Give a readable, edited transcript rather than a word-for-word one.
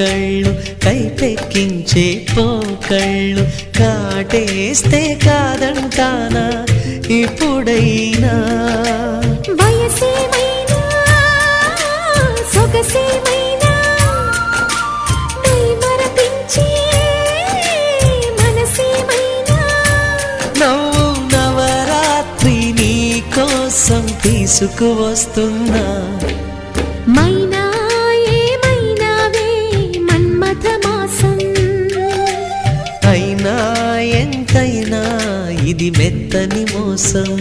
కళ్ళు కైపెక్కించే పోకళ్ళు కాటేస్తే కాదంటానా ఇప్పుడైనా వయసేమైనా సొగసేమైనా మరపించే మనసేమైనా నవ్వు నవరాత్రి నీ కోసం తీసుకువస్తున్నా మైనా ఏమైనావే మన్మథ మాసం అయినా ఎంతైనా ఇది మెత్తని మోసం